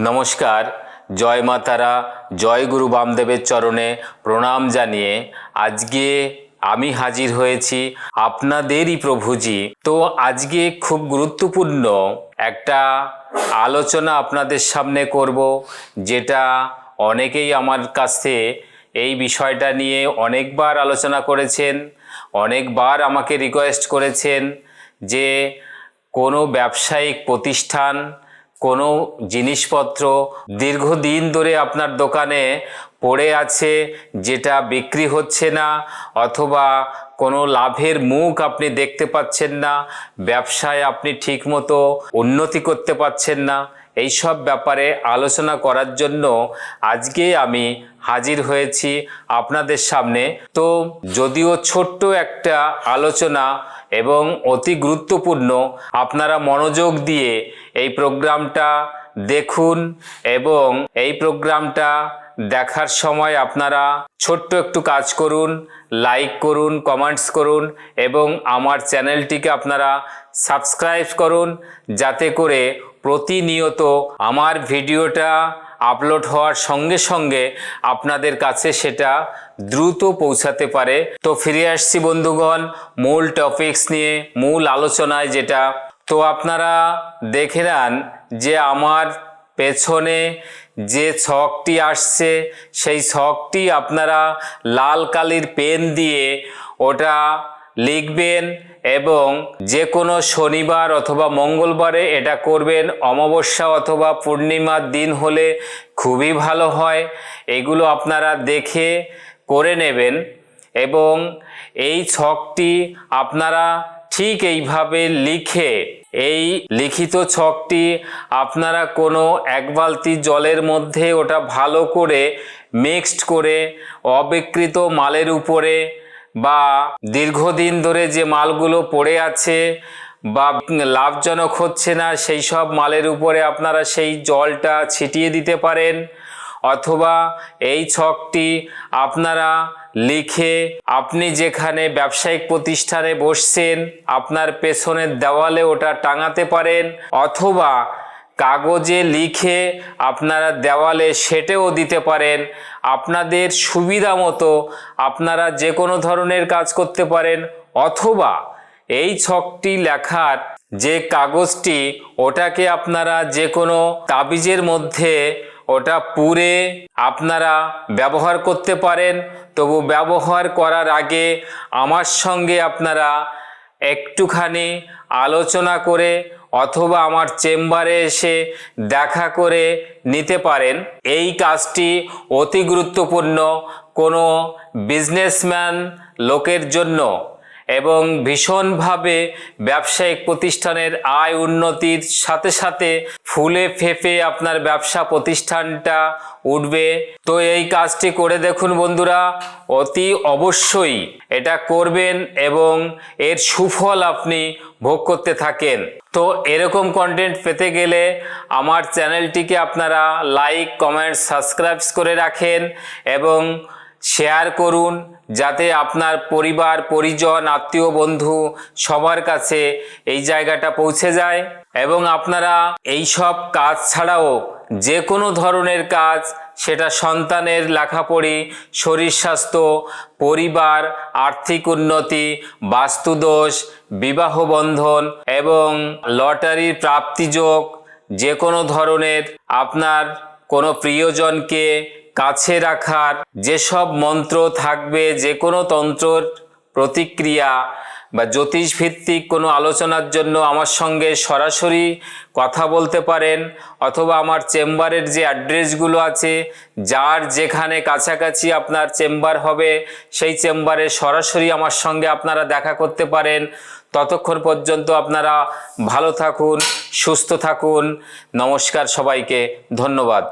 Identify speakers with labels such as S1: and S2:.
S1: নমস্কার, জয় মা তারা, জয় গুরু বামদেবের চরণে প্রণাম জানিয়ে আজকে আমি হাজির হয়েছি আপনাদেরই প্রভুজি। তো আজকে খুব গুরুত্বপূর্ণ একটা আলোচনা আপনাদের সামনে করব, যেটা অনেকেই আমার কাছে এই বিষয়টা নিয়ে অনেকবার আলোচনা করেছেন, অনেকবার আমাকে রিকোয়েস্ট করেছেন যে কোনো ব্যবসায়িক প্রতিষ্ঠান, কোনো জিনিসপত্র দীর্ঘদিন ধরে আপনার দোকানে পড়ে আছে, যেটা বিক্রি হচ্ছে না, অথবা কোনো লাভের মুখ আপনি দেখতে পাচ্ছেন না, ব্যবসায় আপনি ঠিকমতো উন্নতি করতে পারছেন না, এই সব ব্যাপারে আলোচনা করার জন্য আজকে আমি হাজির হয়েছি আপনাদের সামনে। তো যদিও ছোট্ট একটা আলোচনা এবং অতি গুরুত্বপূর্ণ, আপনারা মনোযোগ দিয়ে এই প্রোগ্রামটা দেখুন এবং এই প্রোগ্রামটা দেখার সময় আপনারা ছোট্ট একটু কাজ করুন, লাইক করুন, কমেন্টস করুন এবং আমার চ্যানেলটিকে আপনারা সাবস্ক্রাইব করুন, যাতে করে প্রতিনিয়ত আমার ভিডিওটা আপলোড হওয়ার সঙ্গে সঙ্গে আপনাদের কাছে সেটা দ্রুত পৌঁছাতে পারে। তো ফিরে আসছি বন্ধুগণ মূল টপিকস নিয়ে, মূল আলোচনায়। যেটা তো আপনারা দেখে নেন যে আমার পেছনে যে ছকটি আসছে, সেই ছকটি আপনারা লাল কালির পেন দিয়ে ওটা লিখবেন এবং যে কোনো শনিবার অথবা মঙ্গলবারে এটা করবেন। অমাবস্যা অথবা পূর্ণিমার দিন হলে খুবই ভালো হয়। এগুলো আপনারা দেখে করে নেবেন এবং এই ছকটি আপনারা ঠিক এইভাবে লিখে, এই লিখিত ছকটি আপনারা কোনো এক বালতি জলের মধ্যে ওটা ভালো করে মিক্সড করে অবিকৃত মালের উপরে বা দীর্ঘদিন ধরে যে মালগুলো পড়ে আছে বা লাভজনক হচ্ছে না, সেই সব মালের উপরে আপনারা সেই জলটা ছিটিয়ে দিতে পারেন। অথবা এই ছকটি আপনারা লিখে আপনি যেখানে ব্যবসায়িক প্রতিষ্ঠানে বসছেন আপনার পেছনের দেওয়ালে ওটা টাঙাতে পারেন, অথবা কাগজে লিখে আপনারা দেওয়ালে সেটেও দিতে পারেন। আপনাদের সুবিধা মতো আপনারা যে কোনো ধরনের কাজ করতে পারেন। অথবা এই ছকটি লেখার যে কাগজটি, ওটাকে আপনারা যে কোনো তাবিজের মধ্যে ওটা পুরে আপনারা ব্যবহার করতে পারেন। তবু ব্যবহার করার আগে আমার সঙ্গে আপনারা একটুখানি আলোচনা করে অথবা আমার চেম্বারে এসে দেখা করে নিতে পারেন। এই কাজটি অতি গুরুত্বপূর্ণ কোনো বিজনেসম্যান লোকের জন্য এবং ভীষণভাবে ব্যবসায়িক প্রতিষ্ঠানের আয় উন্নতির সাথে সাথে ফুলে ফেঁপে আপনার ব্যবসা প্রতিষ্ঠানটা উঠবে। তো এই কাজটি করে দেখুন বন্ধুরা, অতি অবশ্যই এটা করবেন এবং এর সুফল আপনি ভোগ করতে থাকেন। তো এরকম কন্টেন্ট পেতে গেলে আমার চ্যানেলটিকে আপনারা লাইক, কমেন্ট, সাবস্ক্রাইব করে রাখেন এবং শেয়ার করুন, যাতে আপনার পরিবার, পরিজন, আত্মীয়, বন্ধু সবার কাছে এই জায়গাটা পৌঁছে যায়। এবং আপনারা এই সব কাজ ছাড়াও যে কোনো ধরনের কাজ, সেটা সন্তানের লেখাপড়ি, শরীর স্বাস্থ্য, পরিবার, আর্থিক উন্নতি, বাস্তুদোষ, বিবাহ বন্ধন এবং লটারির প্রাপ্তিযোগ, যে কোনো ধরনের আপনার কোনো প্রিয়জনকে কাছে রাখার যেসব মন্ত্র থাকবে, যে কোনো তন্ত্রর প্রতিক্রিয়া বা জ্যোতিষ ভিত্তিক কোনো আলোচনার জন্য আমার সঙ্গে সরাসরি কথা বলতে পারেন। অথবা আমার চেম্বারের যে অ্যাড্রেসগুলো আছে, যার যেখানে কাছাকাছি আপনার চেম্বার হবে সেই চেম্বারে সরাসরি আমার সঙ্গে আপনারা দেখা করতে পারেন। ততক্ষণ পর্যন্ত আপনারা ভালো থাকুন, সুস্থ থাকুন। নমস্কার সবাইকে, ধন্যবাদ।